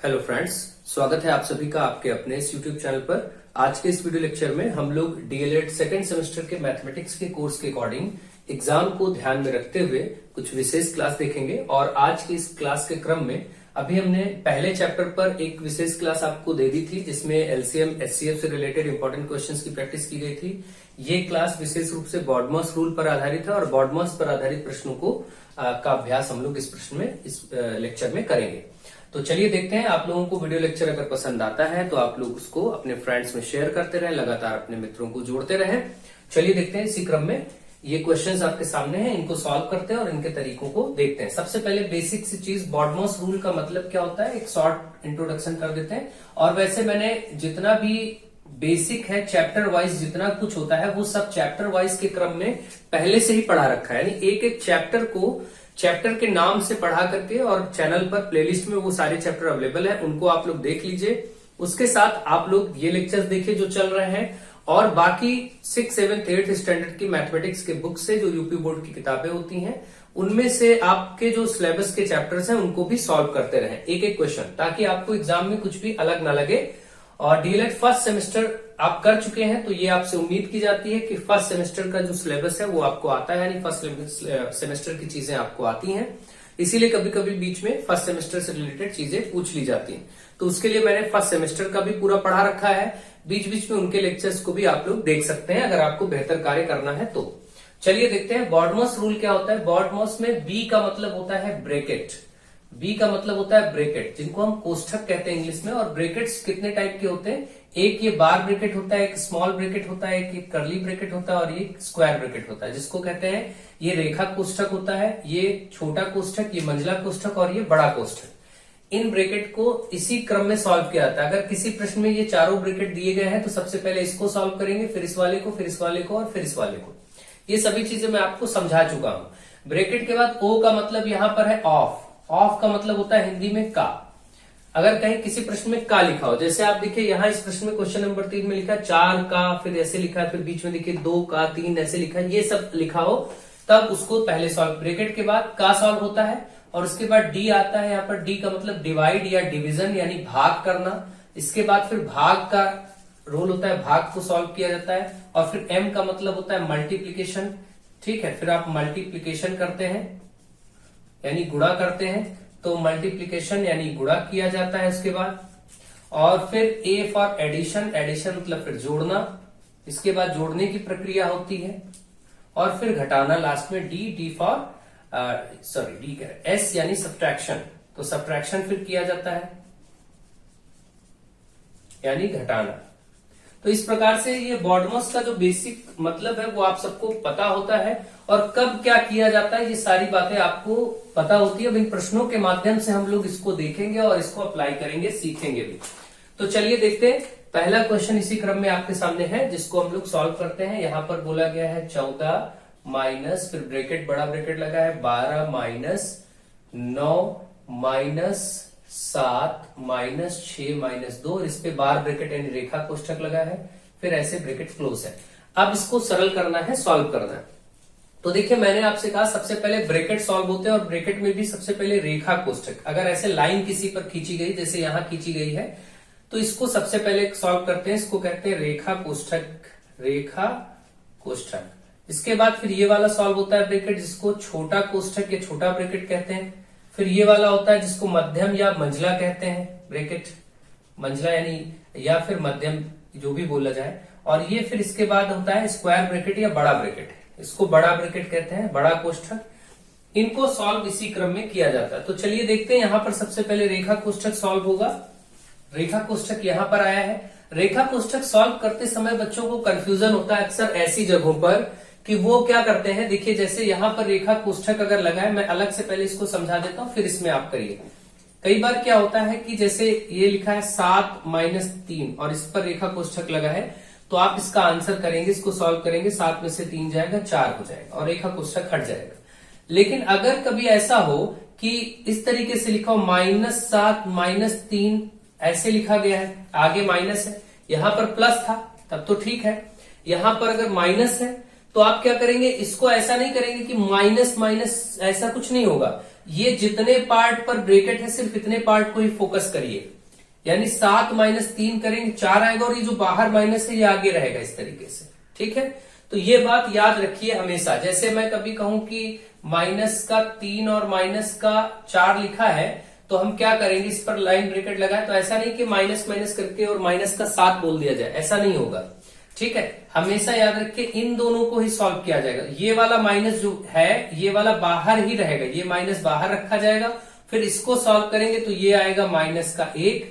Hello friends, स्वागत है आप सभी का आपके अपने इस यूट्यूब चैनल पर। आज के इस वीडियो लेक्चर में हम लोग डीएलएड सेकेंड सेमेस्टर के मैथमेटिक्स के कोर्स के अकॉर्डिंग एग्जाम को ध्यान में रखते हुए कुछ विशेष क्लास देखेंगे। और आज की इस क्लास के क्रम में अभी हमने पहले चैप्टर पर एक विशेष क्लास आपको दे दी थी जिसमें एलसीएम एचसीएफ से रिलेटेड इंपॉर्टेंट क्वेश्चंस की प्रैक्टिस की गई थी। ये क्लास विशेष रूप से बॉडमॉस रूल पर आधारित है और बॉडमॉस पर आधारित प्रश्नों को का अभ्यास हम लोग इस प्रश्न में इस लेक्चर में करेंगे। तो चलिए देखते हैं। आप लोगों को वीडियो लेक्चर अगर पसंद आता है तो आप लोग उसको अपने फ्रेंड्स में शेयर करते रहें, लगातार अपने मित्रों को जोड़ते रहें। चलिए देखते हैं। इसी क्रम में ये क्वेश्चंस आपके सामने हैं, इनको सॉल्व करते हैं और इनके तरीकों को देखते हैं। सबसे पहले बेसिक सी चीज, बॉडमॉस रूल का मतलब क्या होता है, एक शॉर्ट इंट्रोडक्शन कर देते हैं। और वैसे मैंने जितना भी बेसिक है चैप्टर वाइज जितना कुछ होता है वो सब चैप्टर वाइज के क्रम में पहले से ही पढ़ा रखा है, यानी एक एक चैप्टर को चैप्टर के नाम से पढ़ा करके, और चैनल पर प्लेलिस्ट में वो सारे चैप्टर अवेलेबल है, उनको आप लोग देख लीजिए। उसके साथ आप लोग ये लेक्चर्स देखिए जो चल रहे हैं, और बाकी 6, 7, 8 स्टैंडर्ड की मैथमेटिक्स के बुक से जो यूपी बोर्ड की किताबें होती हैं उनमें से आपके जो सिलेबस के चैप्टर्स हैं उनको भी सॉल्व करते रहें एक एक क्वेश्चन, ताकि आपको एग्जाम में कुछ भी अलग ना लगे। और डीएलएड फर्स्ट सेमेस्टर आप कर चुके हैं तो ये आपसे उम्मीद की जाती है कि फर्स्ट सेमेस्टर का जो सिलेबस है वो आपको आता है, यानी फर्स्ट सेमेस्टर की चीजें आपको आती हैं। इसीलिए कभी कभी बीच में फर्स्ट सेमेस्टर से रिलेटेड चीजें पूछ ली जाती हैं, तो उसके लिए मैंने फर्स्ट सेमेस्टर का भी पूरा पढ़ा रखा है। बीच बीच में उनके लेक्चर्स को भी आप लोग देख सकते हैं अगर आपको बेहतर कार्य करना है तो। चलिए देखते हैं बॉडमॉस रूल क्या होता है। बॉडमॉस में बी का मतलब होता है ब्रैकेट, बी का मतलब होता है ब्रैकेट, जिनको हम कोष्ठक कहते हैं इंग्लिश में। और ब्रैकेट्स कितने टाइप के होते हैं, एक ये बार ब्रैकेट होता है, एक स्मॉल ब्रैकेट होता है, एक ये कर्ली ब्रैकेट होता है और ये स्क्वायर ब्रैकेट होता है, जिसको कहते हैं ये रेखा कोष्ठक होता है, ये छोटा कोष्ठक, ये मंझला कोष्ठक और ये बड़ा कोष्ठक। इन ब्रैकेट को इसी क्रम में सॉल्व किया जाता है। अगर किसी प्रश्न में ये चारों ब्रैकेट दिए गए हैं तो सबसे पहले इसको सॉल्व करेंगे, फिर इस वाले को, फिर इस वाले को और फिर इस वाले को। ये सभी चीजें मैं आपको समझा चुका हूं। ब्रैकेट के बाद ओ का मतलब यहां पर है ऑफ, ऑफ का मतलब होता है हिंदी में का। अगर कहीं किसी प्रश्न में का लिखा हो, जैसे आप देखिए यहाँ इस प्रश्न में क्वेश्चन नंबर 3 में लिखा 4 का, फिर ऐसे लिखा है, फिर बीच में देखिए 2 का, 3 ऐसे लिखा है, ये सब लिखा हो तब उसको पहले सॉल्व। ब्रैकेट के बाद का सॉल्व होता है और उसके बाद डी आता है। यहाँ पर डी का मतलब डिवाइड या डिवीजन यानी भाग करना। इसके बाद फिर भाग का रोल होता है, भाग को सॉल्व किया जाता है। और फिर एम का मतलब होता है मल्टीप्लीकेशन, ठीक है। फिर आप मल्टीप्लीकेशन करते हैं यानी गुणा करते हैं, तो मल्टीप्लीकेशन यानी गुणा किया जाता है उसके बाद। और फिर ए फॉर एडिशन, एडिशन मतलब फिर जोड़ना, इसके बाद जोड़ने की प्रक्रिया होती है। और फिर घटाना लास्ट में, डी, डी फॉर डी कह एस यानी सब्ट्रैक्शन, तो सब्ट्रैक्शन फिर किया जाता है यानी घटाना। तो इस प्रकार से ये बॉडमॉस का जो बेसिक मतलब है वो आप सबको पता होता है, और कब क्या किया जाता है ये सारी बातें आपको पता होती है। अब इन प्रश्नों के माध्यम से हम लोग इसको देखेंगे और इसको अप्लाई करेंगे, सीखेंगे भी। तो चलिए देखते हैं। पहला क्वेश्चन इसी क्रम में आपके सामने है जिसको हम लोग सॉल्व करते हैं। यहां पर बोला गया है 14 माइनस, फिर ब्रैकेट बड़ा ब्रैकेट लगा है 12 माइनस 9 माइनस 7 माइनस 6 माइनस 2, और इस पे बार ब्रैकेट यानी रेखा कोष्ठक लगा है, फिर ऐसे ब्रैकेट क्लोज है। अब इसको सरल करना है, सॉल्व करना है। तो देखिए मैंने आपसे कहा सबसे पहले ब्रैकेट सॉल्व होते हैं, और ब्रैकेट में भी सबसे पहले रेखा कोष्ठक। अगर ऐसे लाइन किसी पर खींची गई, जैसे यहां खींची गई है, तो इसको सबसे पहले सॉल्व करते हैं। इसको कहते हैं रेखा कोष्ठक, रेखा कोष्ठक। इसके बाद फिर ये वाला सॉल्व होता है ब्रैकेट, जिसको छोटा कोष्ठक या छोटा ब्रैकेट कहते हैं। फिर ये वाला होता है जिसको मध्यम या मंझला कहते हैं, ब्रैकेट मंझला यानी या फिर मध्यम जो भी बोला जाए। और ये फिर इसके बाद होता है स्क्वायर ब्रैकेट या बड़ा ब्रैकेट, इसको बड़ा ब्रैकेट कहते हैं, बड़ा कोष्ठक। इनको सॉल्व इसी क्रम में किया जाता है। तो चलिए देखते हैं। यहां पर सबसे पहले रेखा कोष्ठक सॉल्व होगा। रेखा कोष्ठक यहां पर आया है। रेखा कोष्ठक सॉल्व करते समय बच्चों को कंफ्यूजन होता है अक्सर ऐसी जगहों पर कि वो क्या करते हैं। देखिए जैसे यहां पर रेखा कोष्ठक अगर लगा है, मैं अलग से पहले इसको समझा देता हूं, फिर इसमें आप करिए। कई बार क्या होता है कि जैसे ये लिखा है 7 माइनस 3 और इस पर रेखा कोष्ठक लगा है, तो आप इसका आंसर करेंगे, इसको सॉल्व करेंगे, 7 में से 3 जाएगा, 4 हो जाएगा और रेखा कोष्ठक हट जाएगा। लेकिन अगर कभी ऐसा हो कि इस तरीके से लिखा हो -7 -3 ऐसे लिखा गया है, आगे माइनस है, यहां पर प्लस था तब तो ठीक है। यहां पर अगर माइनस है तो आप क्या करेंगे, इसको ऐसा नहीं करेंगे कि माइनस माइनस, ऐसा कुछ नहीं होगा। ये जितने पार्ट पर ब्रेकेट है सिर्फ इतने पार्ट को ही फोकस करिए, यानी 7 - 3 करेंगे 4 आएगा, और ये जो बाहर माइनस है ये आगे रहेगा इस तरीके से। ठीक है, तो ये बात याद रखिए हमेशा। जैसे मैं कभी कहूं कि -3 और -4 लिखा है, तो हम क्या करेंगे, इस पर लाइन ब्रेकेट लगाए, तो ऐसा नहीं कि माइनस माइनस करके और -7 बोल दिया जाए, ऐसा नहीं होगा। ठीक है, हमेशा याद रखिए इन दोनों को ही सॉल्व किया जाएगा। ये वाला माइनस जो है ये वाला बाहर ही रहेगा, ये माइनस बाहर रखा जाएगा, फिर इसको सॉल्व करेंगे तो ये आएगा -1,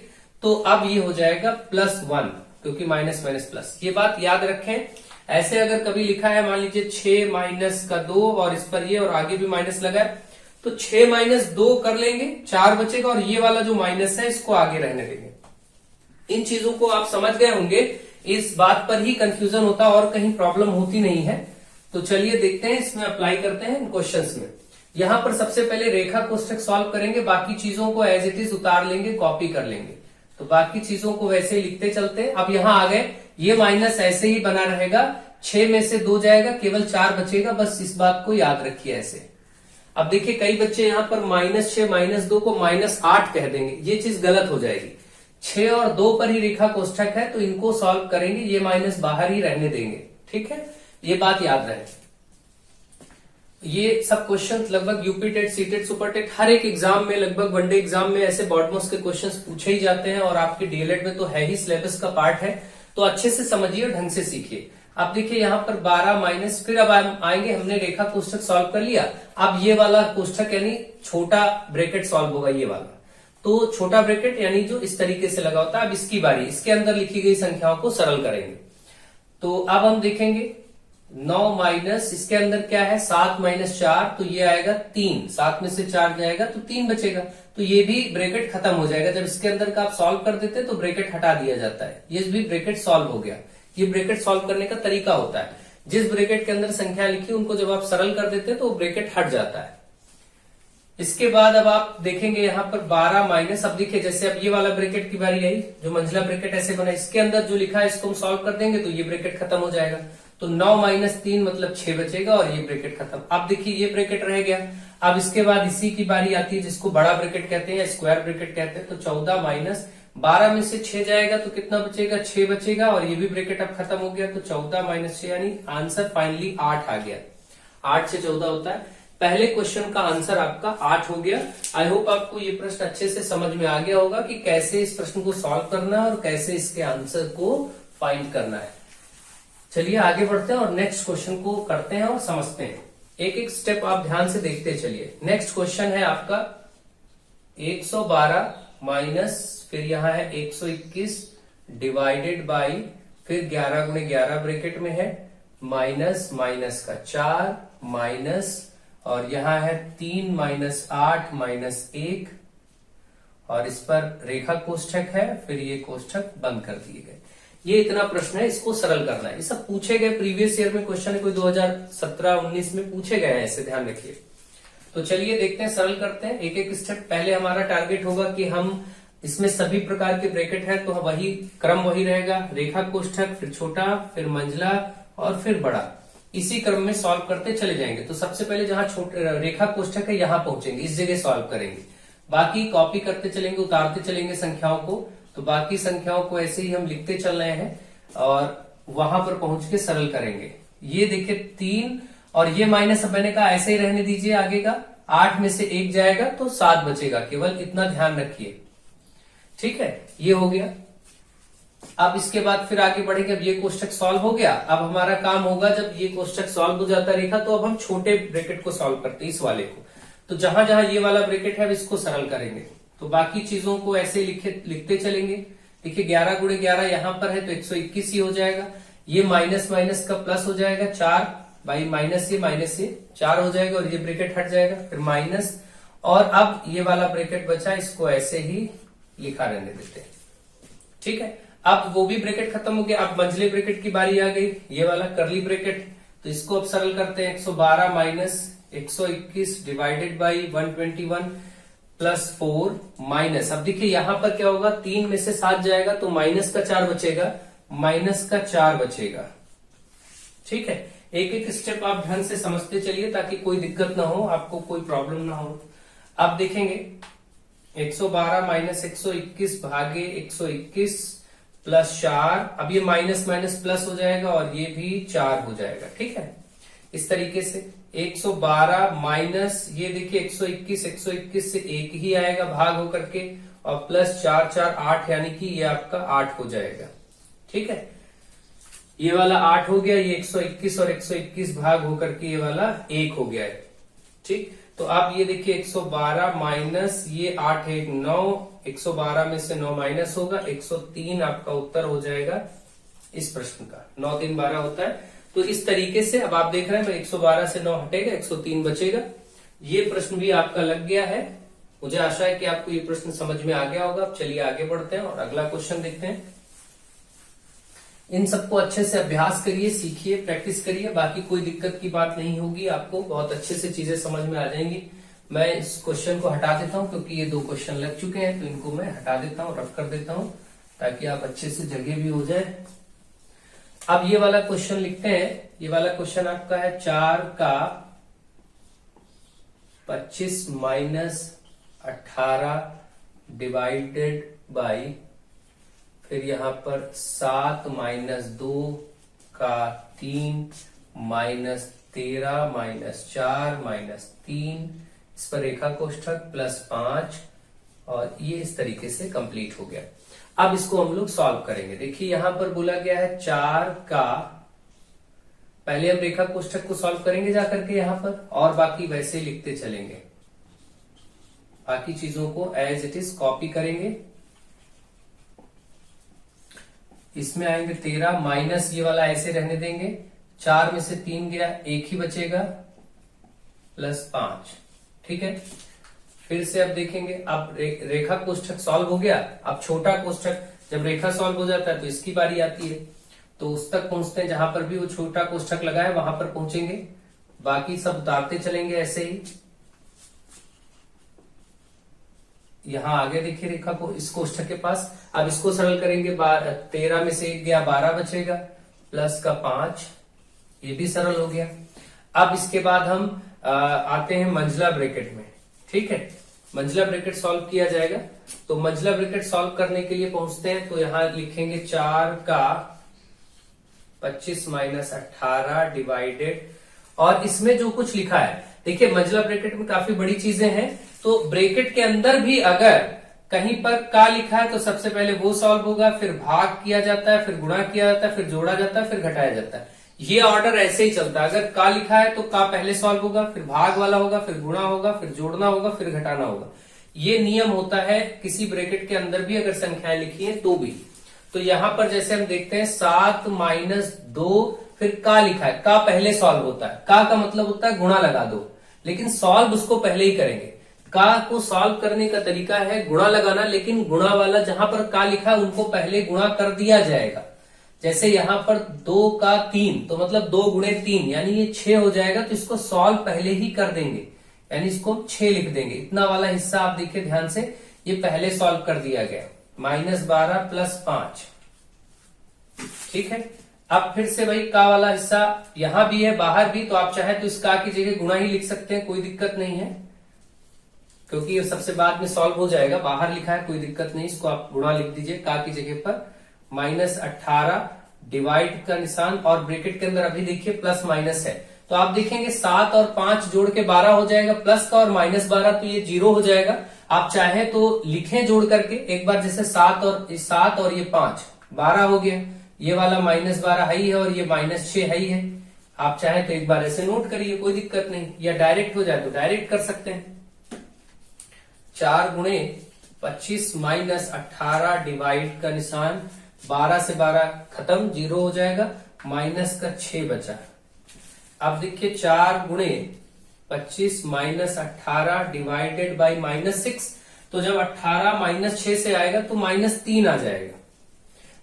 तो अब ये हो जाएगा +1, क्योंकि माइनस माइनस प्लस। ये बात याद रखें। ऐसे अगर कभी लिखा है मान लीजिए 6 - 2 और इस पर ये और आगे भी माइनस लगा है, तो 6 - 2 कर लेंगे, 4 बचेगा, और ये वाला जो माइनस है इसको आगे रहने देंगे। इन चीजों को आप समझ गए होंगे, इस बात पर ही कंफ्यूजन होता और कहीं प्रॉब्लम होती नहीं है। तो चलिए देखते हैं, इसमें अप्लाई करते हैं इन क्वेश्चंस में। यहां पर सबसे पहले रेखा कोष्ठक सॉल्व करेंगे, बाकी चीजों को एज इट इज उतार लेंगे, कॉपी कर लेंगे। तो बाकी चीजों को वैसे ही लिखते चलते हैं। अब यहां आ गए, ये माइनस ऐसे ही बना रहेगा, 6 में से 2 जाएगा, केवल 4 बचेगा, बस इस बात को याद रखिए ऐसे। अब देखिए कई बच्चे यहां पर -6 - 2 को -8 कह देंगे, ये चीज गलत हो जाएगी। 6 और 2 पर ही रेखा कोष्ठक है, तो इनको सॉल्व करेंगे, ये माइनस बाहर ही रहने देंगे। ठीक है, ये बात याद रहे। ये सब क्वेश्चन लगभग UP TET, CTET, super TET, हर एक एग्जाम में, लगभग वनडे एग्जाम में ऐसे बॉडमोस्ट के क्वेश्चंस पूछे ही जाते हैं, और आपके डीएलएड में तो है ही, सिलेबस का पार्ट है, तो अच्छे से समझिए और ढंग से सीखिए। आप देखिए यहाँ पर 12 माइनस, फिर अब आएंगे, हमने रेखा कोष्ठक सॉल्व कर लिया, अब ये वाला कोष्ठक यानी छोटा ब्रैकेट सॉल्व होगा, ये वाला। तो छोटा ब्रैकेट यानी जो इस तरीके से लगा होता है, अब इसकी बारी, इसके अंदर लिखी गई संख्याओं को सरल करेंगे। तो अब हम देखेंगे 9 माइनस, इसके अंदर क्या है 7 - 4, तो ये आएगा 3, 7 में से 4 जाएगा तो 3 बचेगा, तो ये भी ब्रैकेट खत्म हो जाएगा। जब इसके अंदर का आप सॉल्व कर देते तो ब्रैकेट हटा दिया जाता है, ये भी ब्रैकेट सॉल्व हो गया। ये ब्रैकेट सॉल्व करने का तरीका होता है, जिस ब्रैकेट के अंदर संख्या लिखी उनको जब आप सरल कर देते तो ब्रैकेट हट जाता है। इसके बाद अब आप देखेंगे यहाँ पर 12 माइनस, अब देखिए जैसे अब ये वाला ब्रैकेट की बारी आई, जो मंझला ब्रैकेट ऐसे बना, इसके अंदर जो लिखा है इसको हम सॉल्व कर देंगे तो ये ब्रैकेट खत्म हो जाएगा। तो 9 - 3 मतलब 6 बचेगा, और ये ब्रैकेट खत्म। अब देखिए ये ब्रैकेट रह गया। अब इसके बाद इसी की बारी आती है जिसको बड़ा ब्रैकेट कहते हैं या स्क्वायर ब्रैकेट कहते हैं। तो 14 माइनस 12 में से 6 जाएगा तो कितना बचेगा, 6 बचेगा, और ये भी ब्रैकेट अब खत्म हो गया। तो 14 - 6 यानी आंसर फाइनली 8 आ गया। 8 से 14 होता है। पहले क्वेश्चन का आंसर आपका 8 हो गया। आई होप आपको ये प्रश्न अच्छे से समझ में आ गया होगा कि कैसे इस प्रश्न को सॉल्व करना है और कैसे इसके आंसर को फाइंड करना है। चलिए आगे बढ़ते हैं और नेक्स्ट क्वेश्चन को करते हैं और समझते हैं। एक एक स्टेप आप ध्यान से देखते चलिए। नेक्स्ट क्वेश्चन है आपका 112 माइनस, फिर यहां है 121 डिवाइडेड बाई, फिर 11 × 11 ब्रैकेट में है, माइनस माइनस का 4 माइनस, और यहां है 3 - 8 -1, और इस पर रेखा कोष्ठक है, फिर ये कोष्ठक बंद कर दिए गए। ये इतना प्रश्न है, इसको सरल करना है। ये सब पूछे गए प्रीवियस ईयर में क्वेश्चन है, कोई 2017-19 में पूछे गए हैं, ऐसे ध्यान रखिए। तो चलिए देखते हैं, सरल करते हैं एक एक स्टेप। पहले हमारा टारगेट होगा कि हम इसमें सभी प्रकार के ब्रैकेट है तो वही क्रम वही रहेगा, रेखा कोष्ठक, फिर छोटा, फिर मंझला और फिर बड़ा, इसी क्रम में सॉल्व करते चले जाएंगे। तो सबसे पहले जहां छोटे रेखा कोष्ठक है यहां पहुंचेंगे, इस जगह सॉल्व करेंगे, बाकी कॉपी करते चलेंगे, उतारते चलेंगे संख्याओं को। तो बाकी संख्याओं को ऐसे ही हम लिखते चल रहे हैं और वहां पर पहुंच के सरल करेंगे। ये देखिए 3 और ये माइनस, मैंने कहा ऐसे ही रहने दीजिए आगे का। 8 में से 1 जाएगा तो 7 बचेगा, केवल इतना ध्यान रखिए। ठीक है, ये हो गया। अब इसके बाद फिर आगे बढ़ेंगे। अब ये कोष्ठक सॉल्व हो गया। अब हमारा काम होगा, जब ये कोष्ठक सॉल्व हो जाता रेखा, तो अब हम छोटे ब्रैकेट को सॉल्व करते हैं, इस वाले को। तो जहां जहां ये वाला ब्रैकेट है अब इसको सरल करेंगे। तो बाकी चीजों को ऐसे लिखते चलेंगे। देखिए 11 × 11 यहां पर है तो 121 ही हो जाएगा। ये माइनस माइनस का प्लस हो जाएगा, 4 बाई माइनस ये 4 हो जाएगा, और ये ब्रैकेट हट जाएगा, फिर माइनस, और अब ये वाला ब्रैकेट बचा, इसको ऐसे ही लिखा रहने देते हैं। ठीक है, अब वो भी ब्रैकेट खत्म हो गया। अब मंझले ब्रैकेट की बारी आ गई, ये वाला करली ब्रैकेट। तो इसको अब सरल करते हैं। 112 minus 121 divided by 121 plus 4 minus, अब देखिए यहां पर क्या होगा, 3 में से 7 जाएगा तो माइनस का 4 बचेगा, माइनस का 4 बचेगा। ठीक है, एक एक स्टेप आप ध्यान से समझते चलिए ताकि कोई दिक्कत ना हो, आपको कोई प्रॉब्लम ना हो। अब देखेंगे 112 माइनस 121 भागे 121 प्लस 4। अब ये माइनस माइनस प्लस हो जाएगा और ये भी 4 हो जाएगा। ठीक है, इस तरीके से 112 माइनस ये देखिए 121 से 1 ही आएगा भाग होकर के, और प्लस 4 4 8, यानी कि ये आपका 8 हो जाएगा। ठीक है, ये वाला 8 हो गया, ये 121 और 121 भाग होकर के ये वाला 1 हो गया है। ठीक, तो आप ये देखिए 112 माइनस ये 8 1 9, 112 में से 9 माइनस होगा, 103 आपका उत्तर हो जाएगा इस प्रश्न का। 9 3 12 होता है। तो इस तरीके से अब आप देख रहे हैं 112 से 9 हटेगा, 103 बचेगा। ये प्रश्न भी आपका लग गया है। मुझे आशा है कि आपको ये प्रश्न समझ में आ गया होगा। अब चलिए आगे बढ़ते हैं और अगला क्वेश्चन देखते हैं। इन सबको अच्छे से अभ्यास करिए, सीखिए, प्रैक्टिस करिए। बाकी कोई दिक्कत की बात नहीं होगी, आपको बहुत अच्छे से चीजें समझ में आ जाएंगी। मैं इस क्वेश्चन को हटा देता हूं क्योंकि ये 2 क्वेश्चन लग चुके हैं, तो इनको मैं हटा देता हूं, रफ कर देता हूं, ताकि आप अच्छे से जगह भी हो जाए। अब ये वाला क्वेश्चन लिखते हैं। ये वाला क्वेश्चन आपका है 4 का 25 माइनस 18 डिवाइडेड बाई, फिर यहां पर 7 माइनस 2 का 3 माइनस 13 माइनस 4 माइनस 3, इस पर रेखा कोष्ठक प्लस 5, और ये इस तरीके से कंप्लीट हो गया। अब इसको हम लोग सॉल्व करेंगे। देखिए यहां पर बोला गया है 4 का, पहले हम रेखा कोष्ठक को सॉल्व करेंगे जाकर के यहां पर, और बाकी वैसे ही लिखते चलेंगे। बाकी चीजों को एज इट इज कॉपी करेंगे। इसमें आएंगे 13 माइनस ये वाला ऐसे रहने देंगे, 4 में से 3 गया, 1 ही बचेगा, प्लस 5। ठीक है, फिर से अब देखेंगे। अब रेखा कोष्ठक सॉल्व हो गया। अब छोटा कोष्ठक, जब रेखा सॉल्व हो जाता है तो इसकी बारी आती है, तो उस तक पहुंचते हैं जहां पर भी वो छोटा कोष्ठक लगा है वहां पर पहुंचेंगे। बाकी सब उतारते चलेंगे ऐसे ही। यहां आगे देखिए रेखा को, इस कोष्ठक के पास। अब इसको सरल करेंगे, 13 में से 1 गया, 12 बचेगा, प्लस का 5, ये भी सरल हो गया। अब इसके बाद हम आते हैं मंझला ब्रैकेट में। ठीक है, मंझला ब्रैकेट सॉल्व किया जाएगा। तो मंझला ब्रैकेट सॉल्व करने के लिए पहुंचते हैं, तो यहां लिखेंगे 4 का 25 माइनस 18 डिवाइडेड, और इसमें जो कुछ लिखा है, देखिए मंझला ब्रैकेट में काफी बड़ी चीजें हैं, तो ब्रैकेट के अंदर भी अगर कहीं पर का लिखा है तो सबसे पहले वो सॉल्व होगा, फिर भाग किया जाता है, फिर गुणा किया जाता है, फिर जोड़ा जाता है, फिर घटाया जाता है। ये ऑर्डर ऐसे ही चलता है। अगर का लिखा है तो का पहले सॉल्व होगा, फिर भाग वाला होगा, फिर गुणा होगा, फिर जोड़ना होगा, फिर घटाना होगा। ये नियम होता है किसी ब्रैकेट के अंदर भी अगर संख्याएं लिखी है तो भी। तो यहां पर जैसे हम देखते हैं 7 माइनस 2, फिर का लिखा है, का पहले सॉल्व होता है। का मतलब होता है गुणा लगा दो, लेकिन सॉल्व उसको पहले ही करेंगे। का को सॉल्व करने का तरीका है गुणा लगाना, लेकिन गुणा वाला जहां पर का लिखा है उनको पहले गुणा कर दिया जाएगा। जैसे यहां पर 2 का 3, तो मतलब 2 गुणे 3 यानी ये 6 हो जाएगा, तो इसको सॉल्व पहले ही कर देंगे, यानी इसको 6 लिख देंगे। इतना वाला हिस्सा आप देखिए ध्यान से, ये पहले सॉल्व कर दिया गया, माइनस 12 प्लस 5। ठीक है, अब फिर से भाई का वाला हिस्सा यहां भी है, बाहर भी, तो आप चाहे तो इस का की जगह गुणा ही लिख सकते हैं, कोई दिक्कत नहीं है, क्योंकि ये सबसे बाद में सॉल्व हो जाएगा। बाहर लिखा है कोई दिक्कत नहीं, इसको आप गुणा लिख दीजिए का की जगह पर। माइनस 18 डिवाइड का निशान, और ब्रैकेट के अंदर अभी देखिए प्लस माइनस है, तो आप देखेंगे 7 और 5 जोड़ के 12 हो जाएगा, प्लस का और माइनस 12, तो ये 0 हो जाएगा। आप चाहे तो लिखें जोड़ करके एक बार, जैसे 7 और ये 5 12 हो गया, ये वाला माइनस 12 है ही है, और ये माइनस 6 है ही है। आप चाहे तो एक बार ऐसे नोट करिए, कोई दिक्कत नहीं, या डायरेक्ट हो जाए तो डायरेक्ट कर सकते हैं। 4 गुणे 25 माइनस 18 डिवाइड का निशान, 12 से 12 खत्म, 0 हो जाएगा, माइनस का 6 बचा। अब देखिए 4 गुणे 25 माइनस 18 डिवाइडेड बाई माइनस 6, तो जब 18 माइनस 6 से आएगा तो माइनस 3 आ जाएगा।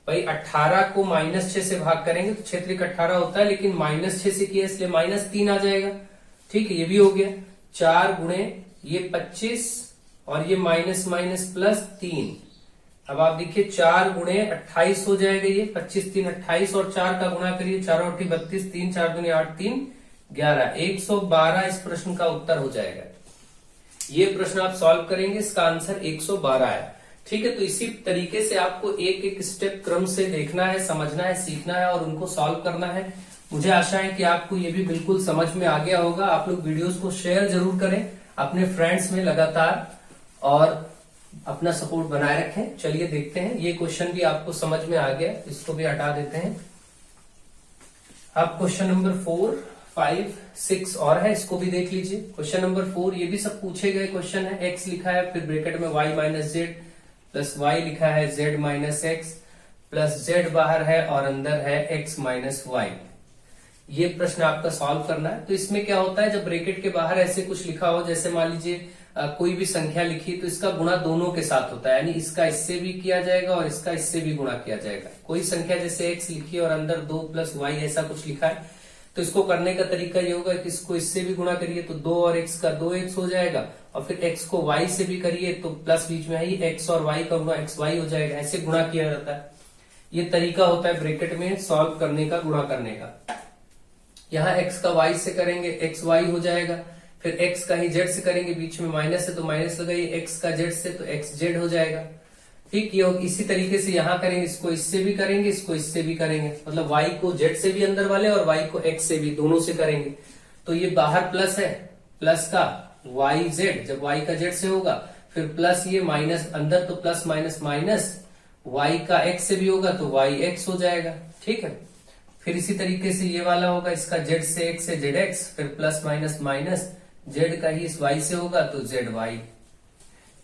भाई 18 को माइनस 6 से भाग करेंगे तो 6 त्रिक 18 होता है, लेकिन माइनस 6 से किया इसलिए माइनस 3 आ जाएगा। ठीक है, ये भी हो गया। 4 गुणे ये 25 और ये माइनस माइनस प्लस 3। अब आप देखिए 4 गुणे 28 हो जाएगा, ये 25 3 28, और 4 का गुणा करिए, 4 और 32, 3 4 दूनी 8 3 11, 112 इस प्रश्न का उत्तर हो जाएगा। ये प्रश्न आप सॉल्व करेंगे, इसका आंसर 112 है। ठीक है, तो इसी तरीके से आपको एक एक स्टेप क्रम से देखना है, समझना है, सीखना है और उनको सॉल्व करना है। मुझे आशा है कि आपको ये भी बिल्कुल समझ में आ गया होगा। आप लोग वीडियोस को शेयर जरूर करें अपने फ्रेंड्स में लगातार और अपना सपोर्ट बनाए रखें। चलिए देखते हैं, ये क्वेश्चन भी आपको समझ में आ गया, इसको भी हटा देते हैं। अब क्वेश्चन नंबर 4, 5, 6 और है, इसको भी देख लीजिए। क्वेश्चन नंबर 4 ये भी सब पूछे गए क्वेश्चन है। x लिखा है, फिर ब्रैकेट में y minus Z plus y लिखा है z minus x plus z बाहर है और अंदर है x माइनस वाई। ये प्रश्न आपका सॉल्व करना है। तो इसमें क्या होता है, जब ब्रैकेट के बाहर ऐसे कुछ लिखा हो, जैसे मान लीजिए कोई भी संख्या लिखी, तो इसका गुणा दोनों के साथ होता है, यानी इसका इससे भी किया जाएगा और इसका इससे भी गुणा किया जाएगा। कोई संख्या जैसे x लिखी है और अंदर 2 प्लस y ऐसा कुछ लिखा है, तो इसको करने का तरीका ये होगा कि इसको इससे भी गुणा करिए तो 2 और x का 2x हो जाएगा, और फिर x को y से भी करिए तो प्लस बीच में है, x और y का गुणा xy हो जाएगा। ऐसे गुणा किया जाता है, ये तरीका होता है ब्रैकेट में सॉल्व करने का, गुणा करने का। यहाँ x का y से करेंगे xy हो जाएगा, फिर x का ही z से करेंगे, बीच में माइनस है तो माइनस लगाइए, x का z से तो xz हो जाएगा। ठीक, ये इसी तरीके से यहाँ करेंगे, इसको इससे भी करेंगे, इसको इससे भी करेंगे, मतलब y को z से भी अंदर वाले और y को x से भी, दोनों से करेंगे। तो ये बाहर प्लस है, प्लस का yz, जब y का z से होगा, फिर प्लस ये माइनस अंदर, तो प्लस माइनस माइनस, y का x से भी होगा तो yx हो जाएगा। ठीक है, फिर इसी तरीके से ये वाला होगा, इसका z से x से zx, फिर प्लस माइनस माइनस, z का ही इस y से होगा तो zy।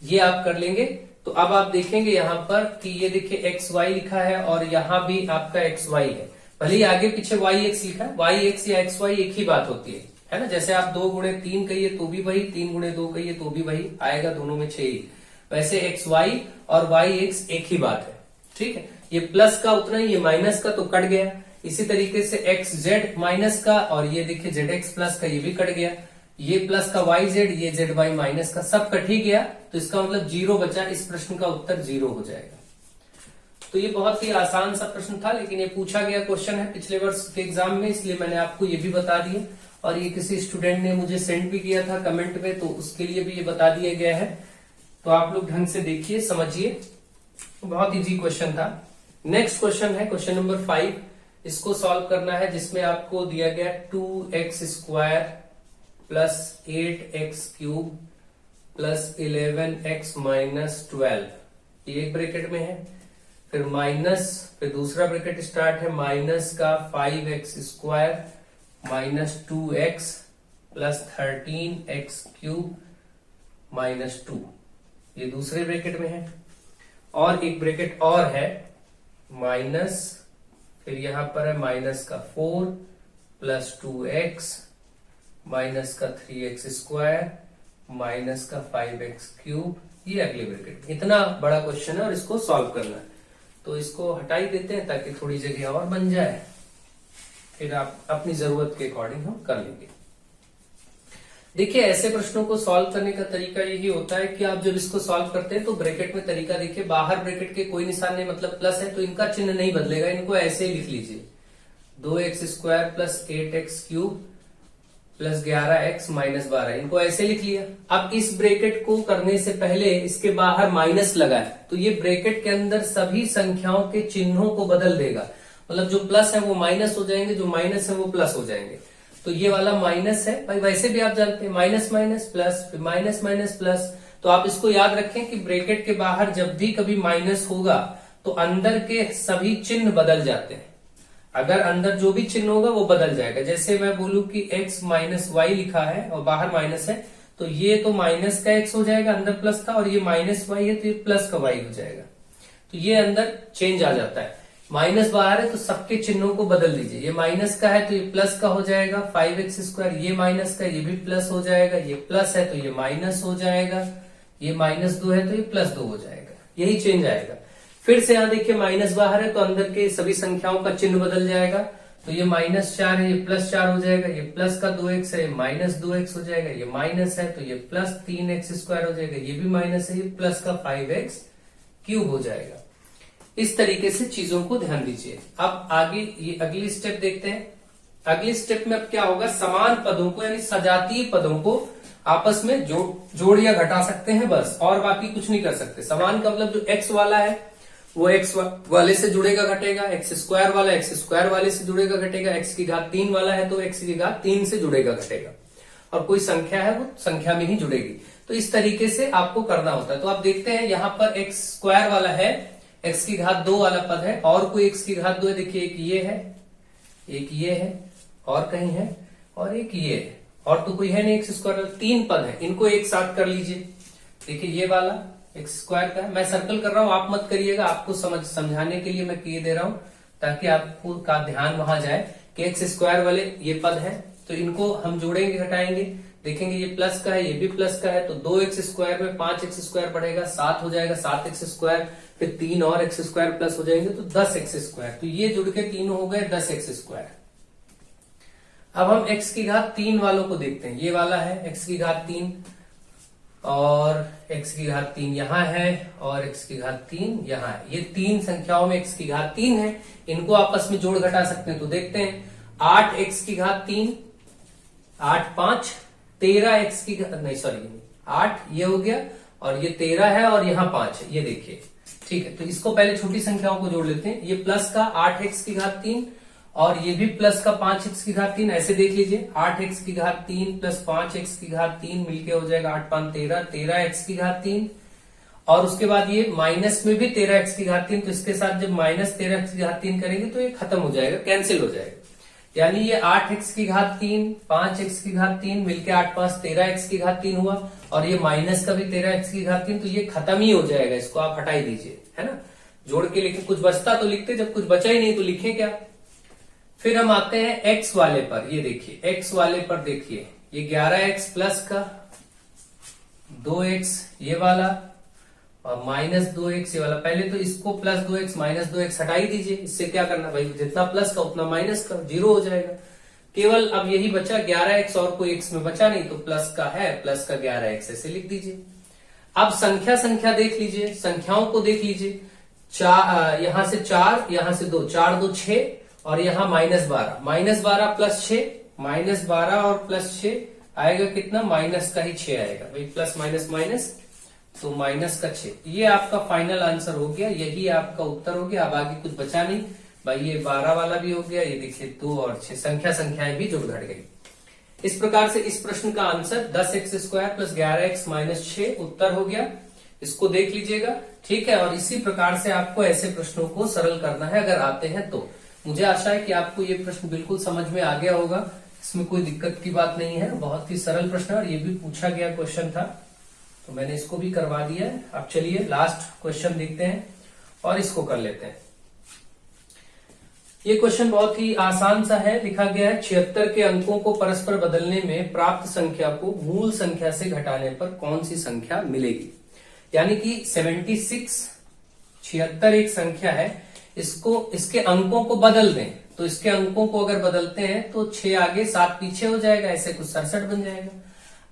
ये आप कर लेंगे। तो अब आप देखेंगे यहाँ पर कि ये देखिए xy लिखा है और यहाँ भी आपका xy है, भले ही आगे पीछे yx लिखा है, yx या xy एक ही बात होती है ना। जैसे आप 2 गुणे 3 कहिए तो भी वही, 3 गुणे 2 कहिए तो भी वही आएगा, दोनों में 6 ही। वैसे xy और yx एक ही बात है। ठीक है, ये प्लस का उतना ही, ये माइनस का तो कट गया। इसी तरीके से xz माइनस का और ये देखिए zx प्लस का, ये भी कट गया। ये प्लस का yz, ये zy माइनस का, सब कट ही गया, तो इसका मतलब 0 बचा। इस प्रश्न का उत्तर 0 हो जाएगा। तो ये बहुत ही आसान सा प्रश्न था, लेकिन ये पूछा गया क्वेश्चन है पिछले वर्ष के एग्जाम में, इसलिए मैंने आपको ये भी बता दिया। और ये किसी स्टूडेंट ने मुझे सेंड भी किया था कमेंट में, तो उसके लिए भी ये बता दिया गया है। तो आप लोग ढंग से देखिए, समझिए, बहुत इजी क्वेश्चन था। नेक्स्ट क्वेश्चन है क्वेश्चन नंबर 5, इसको सॉल्व करना है, जिसमें आपको दिया गया 2x square plus 8x cube plus 11x minus 12, ये एक ब्रैकेट में है। फिर माइनस, फिर दूसरा ब्रैकेट स्टार्ट है, माइनस का 5x square minus 2x plus 13x cube minus 2, ये दूसरे ब्रैकेट में है। और एक ब्रैकेट और है, माइनस, फिर यहां पर है माइनस का 4 प्लस 2x माइनस का 3x स्क्वायर माइनस का 5x क्यूब, ये अगले ब्रैकेट। इतना बड़ा क्वेश्चन है और इसको सॉल्व करना है, तो इसको हटा ही देते हैं ताकि थोड़ी जगह और बन जाए, फिर आप अपनी जरूरत के अकॉर्डिंग हम कर लेंगे। देखिए, ऐसे प्रश्नों को सॉल्व करने का तरीका यही होता है कि आप जब इसको सॉल्व करते हैं तो ब्रैकेट में तरीका देखिए, बाहर ब्रैकेट के कोई निशान नहीं, मतलब प्लस है, तो इनका चिन्ह नहीं बदलेगा, इनको ऐसे ही लिख लीजिए, 2x square plus 8x cube plus 11x minus 12, इनको ऐसे लिख लिया। अब इस ब्रैकेट को करने से पहले इसके बाहर माइनस लगा है, तो ये ब्रैकेट के अंदर सभी संख्याओं के चिन्हों को बदल देगा, मतलब जो प्लस है वो माइनस हो जाएंगे, जो माइनस है वो प्लस हो जाएंगे। तो ये वाला माइनस है भाई, वैसे भी आप जानते हैं माइनस माइनस प्लस, फिर माइनस माइनस प्लस। तो आप इसको याद रखें कि ब्रैकेट के बाहर जब भी कभी माइनस होगा तो अंदर के सभी चिन्ह बदल जाते हैं, अगर अंदर जो भी चिन्ह होगा वो बदल जाएगा। जैसे मैं बोलूं कि x माइनस वाई लिखा है और बाहर माइनस है, तो ये तो माइनस का x हो जाएगा, अंदर प्लस था, और ये माइनस वाई है तो ये प्लस का y हो जाएगा। तो ये अंदर चेंज आ जाता है। माइनस बाहर है तो सबके चिन्हों को बदल दीजिए, ये माइनस का है तो ये प्लस का हो जाएगा 5x स्क्वायर, ये माइनस का, ये भी प्लस हो जाएगा, ये प्लस है तो ये माइनस हो जाएगा, ये माइनस 2 है तो ये प्लस 2 हो जाएगा, यही चेंज आएगा। फिर से यहाँ देखिए माइनस बाहर है तो अंदर के सभी संख्याओं का चिन्ह बदल जाएगा, तो ये -4 है, ये +4 हो जाएगा, ये प्लस का 2x है, ये -2x हो जाएगा, ये माइनस है तो ये प्लस 3x स्क्वायर हो जाएगा, ये भी माइनस है, ये प्लस का 5x क्यूब हो जाएगा। इस तरीके से चीजों को ध्यान दीजिए। अब आगे ये अगली स्टेप देखते हैं। अगली स्टेप में अब क्या होगा, समान पदों को यानी सजातीय पदों को आपस में जोड़ या घटा सकते हैं बस, और बाकी कुछ नहीं कर सकते। समान का मतलब जो x वाला है वो x वाले से जुड़ेगा घटेगा, x स्क्वायर वाला x स्क्वायर वाले से जुड़ेगा घटेगा, x की घात 3 वाला है तो x की घात 3 से जुड़ेगा घटेगा, और कोई संख्या है वो संख्या में ही जुड़ेगी। तो इस तरीके से आपको करना होता है। तो आप देखते हैं यहाँ पर x स्क्वायर वाला है, x की घात 2 वाला पद है, और कोई x की घात 2 है। देखिए एक ये है, एक ये है, और कहीं है, और एक ये है, और तो कोई है नहीं x स्क्वायर। 3 पद है, इनको एक साथ कर लीजिए। देखिए ये वाला एक्स स्क्वायर का है, मैं सर्कल कर रहा हूं, आप मत करिएगा, आपको समझाने के लिए मैं किए दे रहा हूं ताकि आपको का ध्यान वहां जाए कि एक्स स्क्वायर वाले ये पद है, तो इनको हम जोड़ेंगे घटाएंगे। देखेंगे ये प्लस का है, ये भी प्लस का है, तो 2x स्क्वायर में 5x स्क्वायर बढ़ेगा, 7 हो जाएगा, 7x स्क्वायर, फिर 3 और x स्क्वायर प्लस हो जाएंगे तो 10x स्क्वायर। तो ये जुड़ के तीनों हो गए 10x स्क्वायर। अब हम x की घात 3 वालों को देखते हैं। ये वाला है x की घात 3, और x की घात 3 यहाँ है, और x की घात 3 यहाँ है। ये 3 संख्याओं में x की घात 3 है, इनको आपस में जोड़ घटा सकते हैं। तो देखते हैं 8x की घात 3, 8 5 13x की घात, नहीं सॉरी 8 ये हो गया, और ये 13 है, और यहाँ 5 है, ये देखिए। ठीक है, तो इसको पहले छोटी संख्याओं को जोड़ लेते हैं। ये प्लस का 8x की घात 3, और ये भी प्लस का 5x की घात 3, ऐसे देख लीजिए 8x की घात 3 प्लस 5x की घात 3 मिलके हो जाएगा 8 5 13, 13x की घात 3, और उसके बाद ये माइनस में भी 13x की घात 3, तो इसके साथ जब माइनस 13x की घात 3 करेंगे तो ये खत्म हो जाएगा, कैंसिल हो जाएगा। यानी ये 8x की घात 3, 5x की घात 3 मिलके 8 5 13x की घात 3 हुआ, और ये माइनस का भी 13x की घात 3, तो ये खत्म ही हो जाएगा, इसको आप हटा ही दीजिए, है ना। जोड़ के लिखे, कुछ बचता तो लिखते, जब कुछ बचा ही नहीं तो लिखे क्या। फिर हम आते हैं x वाले पर। ये देखिए x वाले पर देखिए, ये 11x प्लस का 2x ये वाला, और माइनस 2x ये वाला। पहले तो इसको प्लस 2x माइनस 2x हटा ही दीजिए। इससे क्या करना भाई, जितना प्लस का उतना माइनस का, 0 हो जाएगा। केवल अब यही बचा 11x, और कोई x में बचा नहीं, तो प्लस का है, प्लस का 11x ऐसे लिख दीजिए। अब संख्या देख लीजिए, संख्याओं को देख लीजिए। यहां से 4, यहां से 2, 4 2 6, और यहाँ -12 प्लस 6, -12 और प्लस 6 आएगा कितना, माइनस का ही 6 आएगा भाई, प्लस माइनस माइनस, तो माइनस का 6। ये आपका फाइनल आंसर हो गया, यही आपका उत्तर हो गया। अब आगे कुछ बचा नहीं भाई, ये 12 वाला भी हो गया, ये देखिए 2 और 6 संख्याएं भी जुड़ घट गई। इस प्रकार से इस प्रश्न का answer 10x square plus 11x minus 6 उत्तर हो गया। इसको देख लीजिएगा, ठीक है। और इसी प्रकार से आपको ऐसे प्रश्नों को सरल करना है, अगर आते हैं तो। मुझे आशा है कि आपको ये प्रश्न बिल्कुल समझ में आ गया होगा, इसमें कोई दिक्कत की बात नहीं है, बहुत ही सरल प्रश्न है, और ये भी पूछा गया क्वेश्चन था, तो मैंने इसको भी करवा दिया है। अब चलिए लास्ट क्वेश्चन देखते हैं और इसको कर लेते हैं। ये क्वेश्चन बहुत ही आसान सा है, लिखा गया है 76 के अंकों को परस्पर बदलने में प्राप्त संख्या को मूल संख्या से घटाने पर कौन सी संख्या मिलेगी। यानी कि 76 एक संख्या है, इसको इसके अंकों को बदल दें, तो इसके अंकों को अगर बदलते हैं तो 6 आगे 7 पीछे हो जाएगा, ऐसे कुछ 67 बन जाएगा।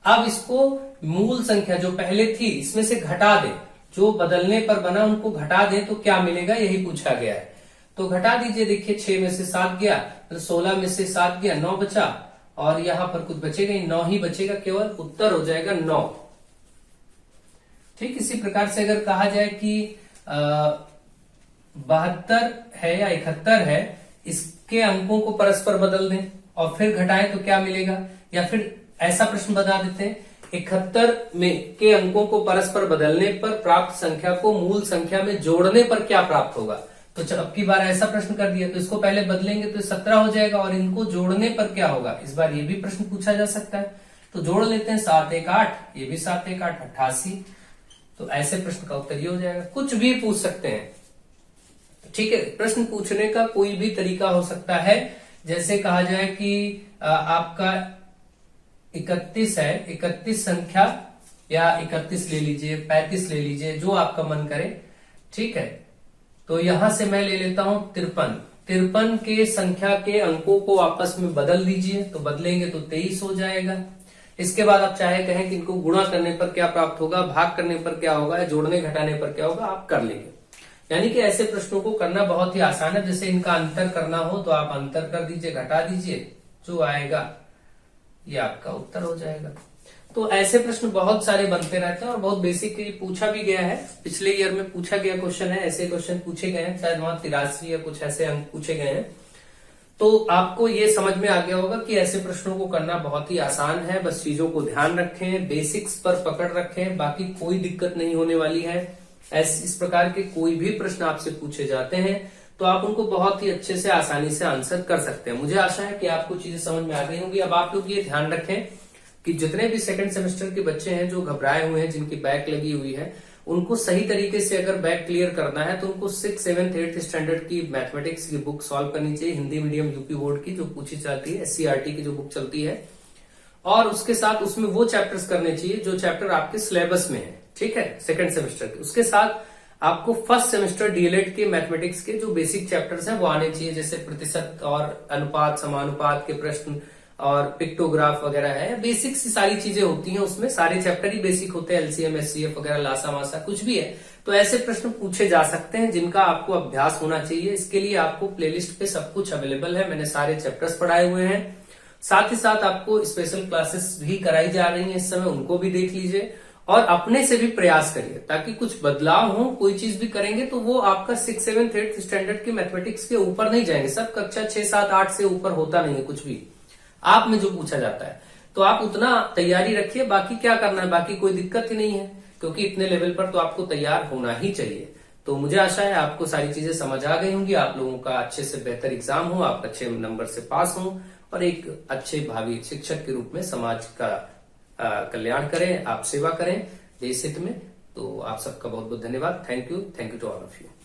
अब इसको मूल संख्या जो पहले थी इसमें से घटा दें, जो बदलने पर बना उनको घटा दें तो क्या मिलेगा, यही पूछा गया है। तो घटा दीजिए, देखिए 6 में से 7 गया, तो 16 में से 7 गया, 9 बचा, और यहां पर कुछ बचेगा ही, 9 ही बचेगा केवल, उत्तर हो जाएगा 9। ठीक, इसी प्रकार से अगर कहा जाए कि 72 है या 71 है, इसके अंकों को परस्पर बदल दें और फिर घटाएं तो क्या मिलेगा। या फिर ऐसा प्रश्न बता देते हैं, 71 में के अंकों को परस्पर बदलने पर प्राप्त संख्या को मूल संख्या में जोड़ने पर क्या प्राप्त होगा। तो अब की बार ऐसा प्रश्न कर दिया, तो इसको पहले बदलेंगे तो 17 हो जाएगा, और इनको जोड़ने पर क्या होगा, इस बार ये भी प्रश्न पूछा जा सकता है। तो जोड़ लेते हैं, 7 1 8, ये भी 7 1 8 88। तो ऐसे प्रश्न का उत्तर ये हो जाएगा। कुछ भी पूछ सकते हैं, ठीक है, प्रश्न पूछने का कोई भी तरीका हो सकता है। जैसे कहा जाए कि आपका 31 है, 31 संख्या, या 31 ले लीजिए, 35 ले लीजिए, जो आपका मन करे, ठीक है। तो यहां से मैं ले लेता हूं 53। 53 के संख्या के अंकों को आपस में बदल दीजिए, तो बदलेंगे तो 23 हो जाएगा। इसके बाद आप चाहे कहें कि इनको गुणा करने पर क्या प्राप्त होगा, भाग करने पर क्या होगा, या जोड़ने घटाने पर क्या होगा, आप कर लेंगे। यानी कि ऐसे प्रश्नों को करना बहुत ही आसान है। जैसे इनका अंतर करना हो तो आप अंतर कर दीजिए, घटा दीजिए, जो आएगा ये आपका उत्तर हो जाएगा। तो ऐसे प्रश्न बहुत सारे बनते रहते हैं और बहुत बेसिकली पूछा भी गया है। पिछले ईयर में पूछा गया क्वेश्चन है, ऐसे क्वेश्चन पूछे गए हैं, शायद वहां 83 या कुछ ऐसे अंक पूछे गए हैं। तो आपको ये समझ में आ गया होगा कि ऐसे प्रश्नों को करना बहुत ही आसान है। बस चीजों को ध्यान रखें, बेसिक्स पर पकड़ रखें, बाकी कोई दिक्कत नहीं होने वाली है। इस प्रकार के कोई भी प्रश्न आपसे पूछे जाते हैं तो आप उनको बहुत ही अच्छे से आसानी से आंसर कर सकते हैं। मुझे आशा है कि आपको चीजें समझ में आ गई होंगी। अब आप लोग ये ध्यान रखें कि जितने भी सेकंड सेमेस्टर के बच्चे हैं जो घबराए हुए हैं, जिनकी बैक लगी हुई है, उनको सही तरीके से अगर बैक क्लियर करना है तो उनको 6th, 7th, 8th स्टैंडर्ड की मैथमेटिक्स की बुक सॉल्व करनी चाहिए, हिंदी मीडियम यूपी बोर्ड की जो पूछी जाती है, SCERT की जो बुक चलती है, और उसके साथ उसमें वो चैप्टर्स करने चाहिए जो चैप्टर आपके सिलेबस में है, ठीक है, सेकंड सेमेस्टर के। उसके साथ आपको फर्स्ट सेमेस्टर डीएलएड के मैथमेटिक्स के जो बेसिक चैप्टर्स हैं वो आने चाहिए, जैसे प्रतिशत और अनुपात, समानुपात के प्रश्न और पिक्टोग्राफ वगैरह है। बेसिक सी सारी चीजें होती हैं उसमें, सारे चैप्टर ही बेसिक होते हैं, LCM, SCF वगैरह, लासा मासा कुछ भी है। तो ऐसे प्रश्न पूछे जा सकते हैं जिनका आपको अभ्यास होना चाहिए। इसके लिए आपको प्लेलिस्ट पे सब कुछ अवेलेबल है, मैंने सारे चैप्टर्स पढ़ाए हुए हैं। साथ ही साथ आपको स्पेशल क्लासेस भी कराई जा रही हैं इस समय, उनको भी देख लीजिए और अपने से भी प्रयास करिए ताकि कुछ बदलाव हो। कोई चीज भी करेंगे तो वो आपका 6th, 7th, 8th स्टैंडर्ड की मैथमेटिक्स के ऊपर नहीं जाएंगे। सब कक्षा 6, 7, 8 से ऊपर होता नहीं है कुछ भी आप में जो पूछा जाता है। तो आप उतना तैयारी रखिए, बाकी क्या करना है, बाकी कोई दिक्कत ही नहीं है, क्योंकि इतने लेवल पर तो आपको तैयार होना ही चाहिए। तो मुझे आशा है आपको सारी चीजें समझ आ गई होंगी, आप लोगों का अच्छे से बेहतर एग्जाम हो, आप अच्छे नंबर से पास हो और एक अच्छे भावी शिक्षक के रूप में समाज का कल्याण करें, आप सेवा करें देश हित में। तो आप सबका बहुत बहुत धन्यवाद। Thank you to all of you.